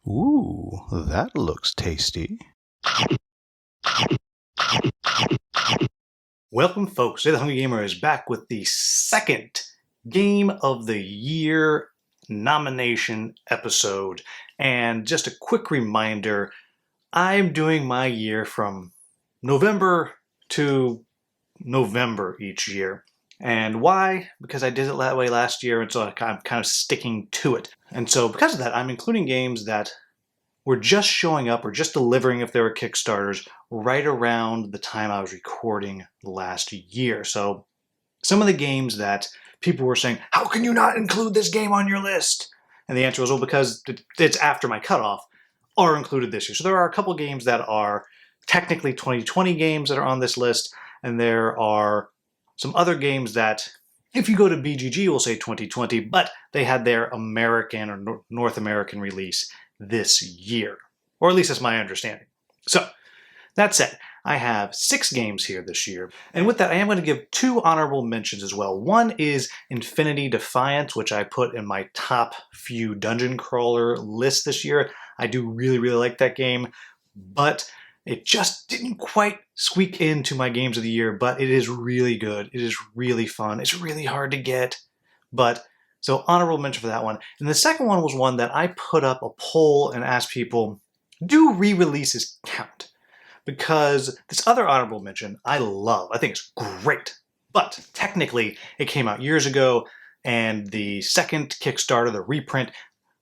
Ooh, that looks tasty. Welcome, folks. Today the Hungry Gamer is back with the second Game of the Year nomination episode. And just a quick reminder, I'm doing my year from November to November each year. And why? Because I did it that way last year, and so I'm kind of sticking to it. And so because of that, I'm including games that were just showing up or just delivering if they were Kickstarters right around the time I was recording last year. So some of the games that people were saying, how can you not include this game on your list? And the answer was, well, because it's after my cutoff, are included this year. So there are a couple games that are technically 2020 games that are on this list, and there are some other games that, if you go to BGG, will say 2020, but they had their American or North American release this year. Or at least that's my understanding. So, that said, I have 6 games here this year. And with that, I am going to give 2 honorable mentions as well. One is Infinity Defiance, which I put in my top few dungeon crawler list this year. I do really like that game, but it just didn't quite squeak into my games of the year, but it is really good. It is really fun. It's really hard to get, but so honorable mention for that one. And the second one was one that I put up a poll and asked people, do re-releases count? Because this other honorable mention I love. I think it's great, but technically it came out years ago, and the second Kickstarter, the reprint,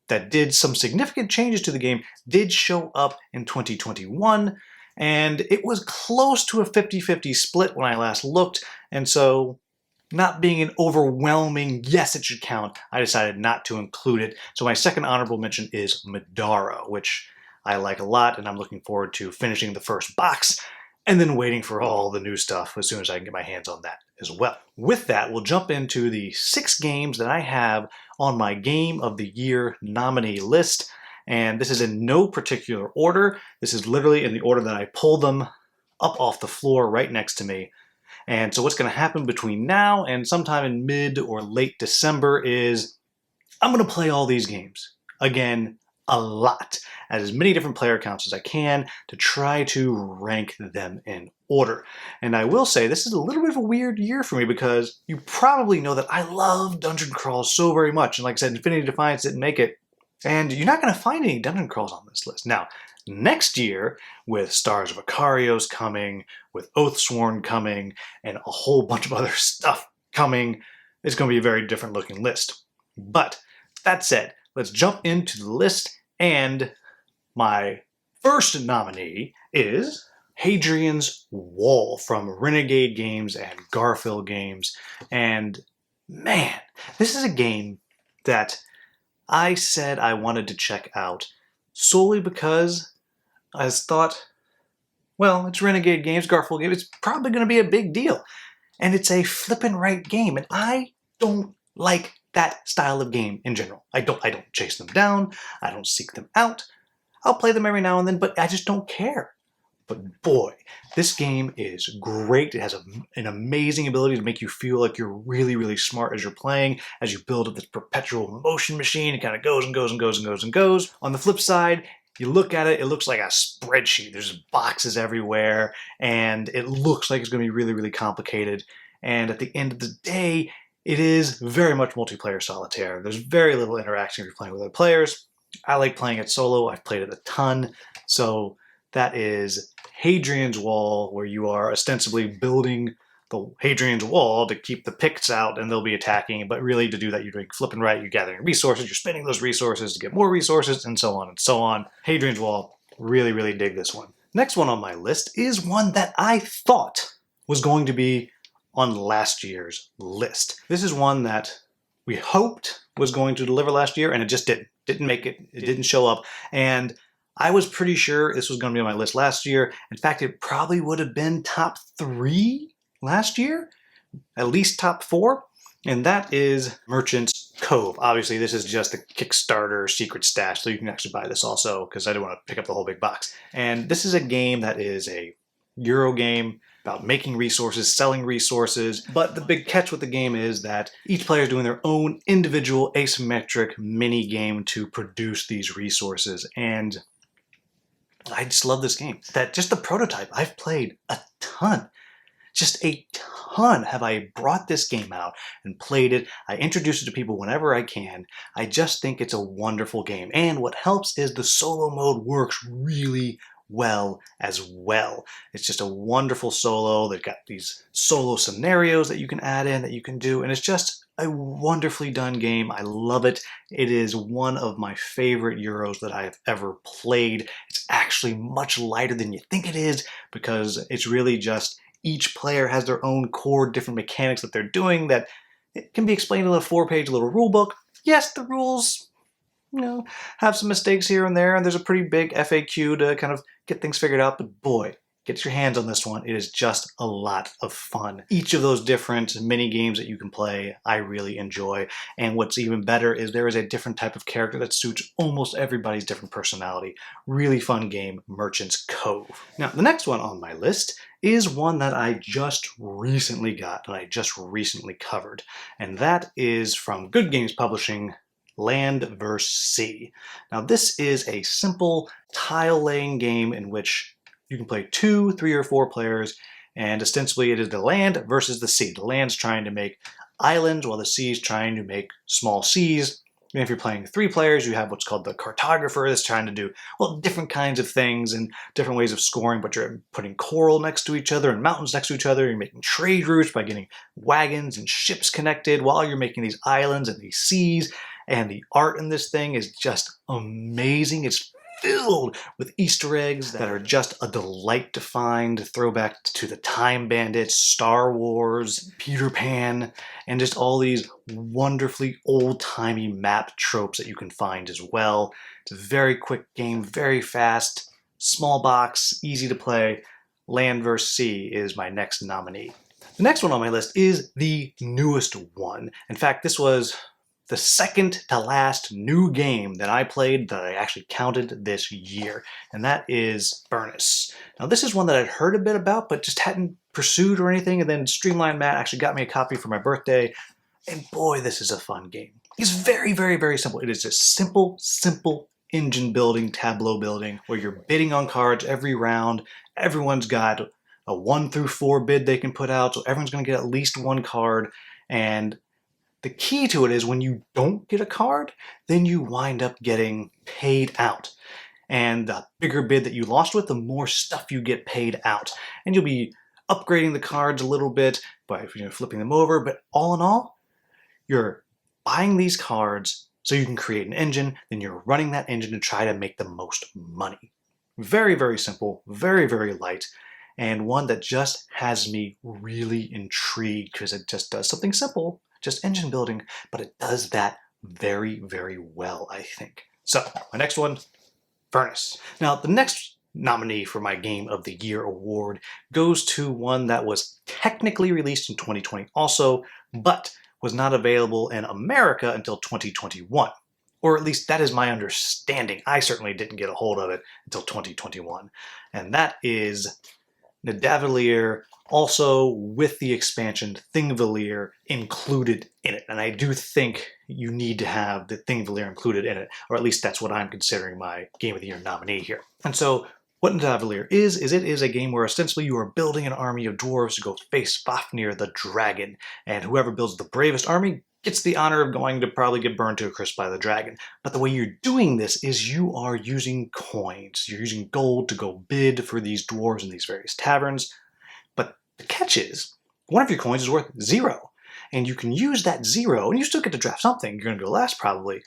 that did some significant changes to the game did show up in 2021, and it was close to a 50-50 split when I last looked, and so not being an overwhelming yes it should count, I decided not to include it. So my second honorable mention is Madara, which I like a lot, and I'm looking forward to finishing the first box and then waiting for all the new stuff as soon as I can get my hands on that as well. With that, we'll jump into the 6 games that I have on my Game of the Year nominee list. And this is in no particular order. This is literally in the order that I pulled them up off the floor right next to me. And so what's going to happen between now and sometime in mid or late December is I'm going to play all these games again a lot, at as many different player counts as I can, to try to rank them in order. And I will say this is a little bit of a weird year for me, because you probably know that I love dungeon crawls so very much. And like I said, Infinity Defiance didn't make it. And you're not going to find any dungeon crawls on this list. Now, next year, with Stars of Icarios coming, with Oathsworn coming, and a whole bunch of other stuff coming, it's going to be a very different looking list. But that said, let's jump into the list, and my first nominee is Hadrian's Wall from Renegade Games and Garphill Games. And man, this is a game that I said I wanted to check out solely because I thought, well, it's Renegade Games, Garphill Games, it's probably going to be a big deal. And it's a flippin' right game, and I don't like that style of game in general. I don't chase them down, I don't seek them out. I'll play them every now and then, but I just don't care. But boy, this game is great. It has an amazing ability to make you feel like you're really smart as you're playing, as you build up this perpetual motion machine. It kind of goes and goes and goes and goes and goes. On the flip side, you look at it, it looks like a spreadsheet. There's boxes everywhere, and it looks like it's going to be really complicated. And at the end of the day, it is very much multiplayer solitaire. There's very little interaction if you're playing with other players. I like playing it solo. I've played it a ton. So that is Hadrian's Wall, where you are ostensibly building the Hadrian's Wall to keep the Picts out and they'll be attacking. But really, to do that, you're doing flipping right. You're gathering resources. You're spending those resources to get more resources, and so on and so on. Hadrian's Wall, really dig this one. Next one on my list is one that I thought was going to be on last year's list. This is one that we hoped was going to deliver last year, and it just didn't make it. It didn't show up. And I was pretty sure this was going to be on my list last year. In fact, it probably would have been top 3 last year, at least top 4. And that is Merchant's Cove. Obviously, this is just the Kickstarter secret stash, so you can actually buy this also, because I didn't want to pick up the whole big box. And this is a game that is a Euro game. about making resources, selling resources. But the big catch with the game is that each player is doing their own individual asymmetric mini game to produce these resources. And I just love this game. That just the prototype, I've played a ton. Just a ton have I brought this game out and played it. I introduce it to people whenever I can. I just think it's a wonderful game. And what helps is the solo mode works really well as well. It's just a wonderful solo. They've got these solo scenarios that you can add in, that you can do, and it's just a wonderfully done game. I love it. It is one of my favorite Euros that I have ever played. It's actually much lighter than you think it is because it's really just each player has their own core different mechanics that they're doing that it can be explained in a 4-page little rule book. Yes, the rules, have some mistakes here and there, and there's a pretty big FAQ to kind of get things figured out, but boy, get your hands on this one. It is just a lot of fun. Each of those different mini games that you can play, I really enjoy. And what's even better is there is a different type of character that suits almost everybody's different personality. Really fun game, Merchant's Cove. Now, the next one on my list is one that I just recently got, and I just recently covered. And that is from Good Games Publishing, Land vs. Sea. Now, this is a simple tile-laying game in which you can play 2, 3, or 4 players, and ostensibly it is the land versus the sea. The land's trying to make islands, while the sea is trying to make small seas. And if you're playing 3 players, you have what's called the cartographer that's trying to do, well, different kinds of things and different ways of scoring, but you're putting coral next to each other and mountains next to each other. You're making trade routes by getting wagons and ships connected while you're making these islands and these seas. And the art in this thing is just amazing. It's filled with Easter eggs that are just a delight to find. Throwback to the Time Bandits, Star Wars, Peter Pan, and just all these wonderfully old-timey map tropes that you can find as well. It's a very quick game, very fast, small box, easy to play. Land vs. Sea is my next nominee. The next one on my list is the newest one. In fact, this was the second to last new game that I played that I actually counted this year, and that is Furnace. Now, this is one that I'd heard a bit about, but just hadn't pursued or anything, and then Streamline Matt actually got me a copy for my birthday, and boy, this is a fun game. It's very, very, very simple. It is just simple engine building, tableau building, where you're bidding on cards every round. Everyone's got a 1 through 4 bid they can put out, so everyone's going to get at least 1 card, and the key to it is when you don't get a card, then you wind up getting paid out. And the bigger bid that you lost with, the more stuff you get paid out. And you'll be upgrading the cards a little bit by flipping them over, but all in all, you're buying these cards so you can create an engine, then you're running that engine to try to make the most money. Very, very simple, very, very light, and one that just has me really intrigued because it just does something simple, just engine building, but it does that very, very well, I think. So, my next one, Furnace. Now, the next nominee for my Game of the Year award goes to one that was technically released in 2020 also, but was not available in America until 2021. Or at least that is my understanding. I certainly didn't get a hold of it until 2021. And that is Nidavellir, also with the expansion Thingvellir included in it. And I do think you need to have the Thingvellir included in it, or at least that's what I'm considering my Game of the Year nominee here. And so what Nidavellir is it is a game where ostensibly you are building an army of dwarves to go face Fafnir the dragon, and whoever builds the bravest army gets the honor of going to probably get burned to a crisp by the dragon. But the way you're doing this is you are using coins. You're using gold to go bid for these dwarves in these various taverns. But the catch is, one of your coins is worth 0. And you can use that 0, and you still get to draft something. You're going to go last probably.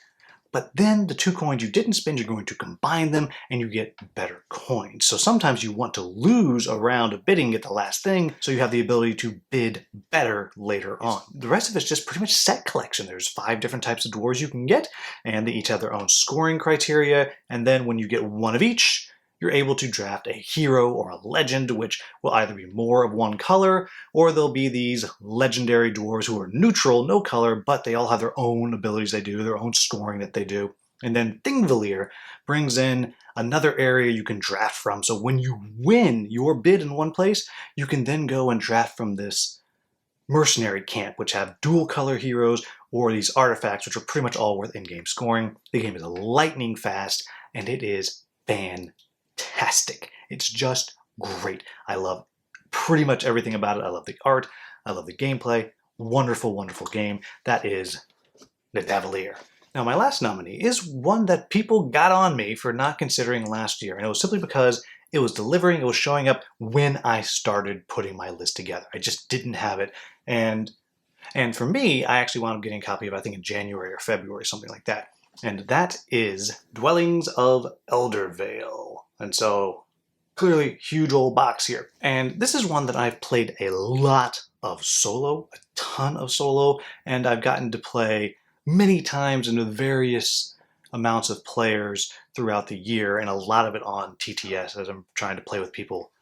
But then the 2 coins you didn't spend, you're going to combine them and you get better coins. So sometimes you want to lose a round of bidding at the last thing, so you have the ability to bid better later on. The rest of it's just pretty much set collection. There's 5 different types of dwarves you can get, and they each have their own scoring criteria. And then when you get 1 of each, you're able to draft a hero or a legend, which will either be more of one color, or there'll be these legendary dwarves who are neutral, no color, but they all have their own abilities they do, their own scoring that they do. And then Thingvellir brings in another area you can draft from. So when you win your bid in one place, you can then go and draft from this mercenary camp, which have dual color heroes or these artifacts, which are pretty much all worth in-game scoring. The game is lightning fast, and it is fantastic. It's just great. I love pretty much everything about it. I love the art. I love the gameplay. Wonderful, wonderful game. That is The Davalier. Now, my last nominee is one that people got on me for not considering last year, and it was simply because it was delivering, it was showing up when I started putting my list together. I just didn't have it, and for me, I actually wound up getting a copy of it, I think in January or February, something like that. And that is Dwellings of Eldervale. And so, clearly, huge old box here. And this is one that I've played a lot of solo, a ton of solo, and I've gotten to play many times into various amounts of players throughout the year, and a lot of it on TTS as I'm trying to play with people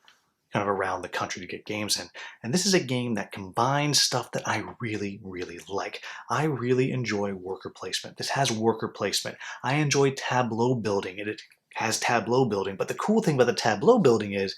kind of around the country to get games in. And this is a game that combines stuff that I really, really like. I really enjoy worker placement. This has worker placement. I enjoy tableau building, and it has tableau building. But the cool thing about the tableau building is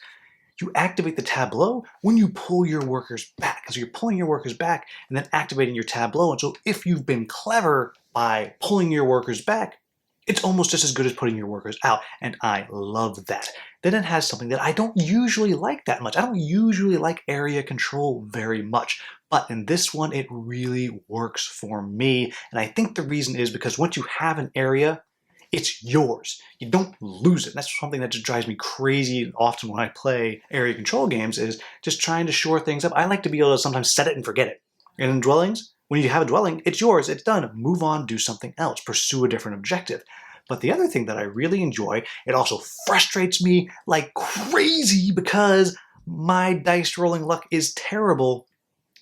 you activate the tableau when you pull your workers back. So you're pulling your workers back and then activating your tableau. And so if you've been clever by pulling your workers back, it's almost just as good as putting your workers out, and I love that. Then it has something that I don't usually like that much. I don't usually like area control very much, but in this one, it really works for me. And I think the reason is because once you have an area, it's yours. You don't lose it. That's something that just drives me crazy often when I play area control games, is just trying to shore things up. I like to be able to sometimes set it and forget it. And in Dwellings, when you have a dwelling, it's yours, it's done. Move on, do something else, pursue a different objective. But the other thing that I really enjoy, it also frustrates me like crazy because my dice rolling luck is terrible.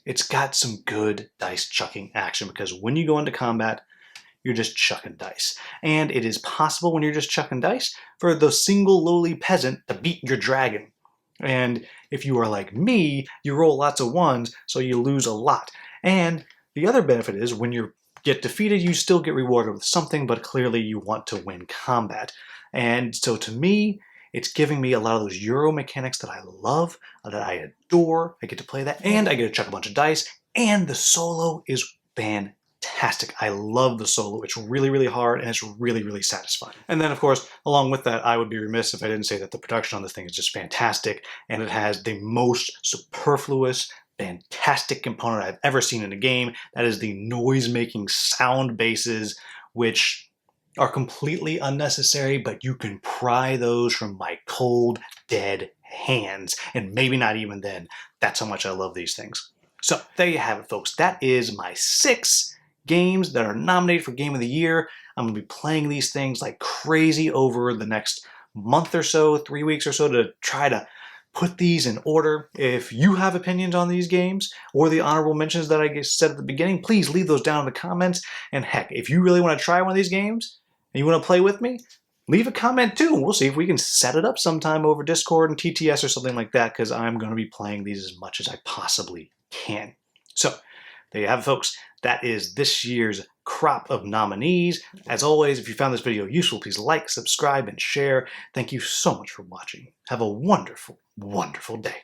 It's got some good dice chucking action because when you go into combat, you're just chucking dice. And it is possible when you're just chucking dice for the single lowly peasant to beat your dragon. And if you are like me, you roll lots of ones, so you lose a lot. And the other benefit is when you get defeated, you still get rewarded with something, but clearly you want to win combat. And so to me, it's giving me a lot of those Euro mechanics that I love, that I adore. I get to play that, and I get to chuck a bunch of dice, and the solo is fantastic. I love the solo. It's really, really hard, and it's really, really satisfying. And then, of course, along with that, I would be remiss if I didn't say that the production on this thing is just fantastic, and it has the most superfluous, fantastic component I've ever seen in a game. That is the noise-making sound bases, which are completely unnecessary, but you can pry those from my cold, dead hands. And maybe not even then. That's how much I love these things. So there you have it, folks. That is my 6 games that are nominated for Game of the Year. I'm going to be playing these things like crazy over the next month or so, 3 weeks or so, to try to put these in order. If you have opinions on these games or the honorable mentions that I said at the beginning, please leave those down in the comments. And heck, if you really want to try one of these games and you want to play with me, leave a comment too. We'll see if we can set it up sometime over Discord and TTS or something like that, because I'm going to be playing these as much as I possibly can. So there you have it, folks. That is this year's crop of nominees. As always, if you found this video useful, please like, subscribe, and share. Thank you so much for watching. Have a wonderful, wonderful day.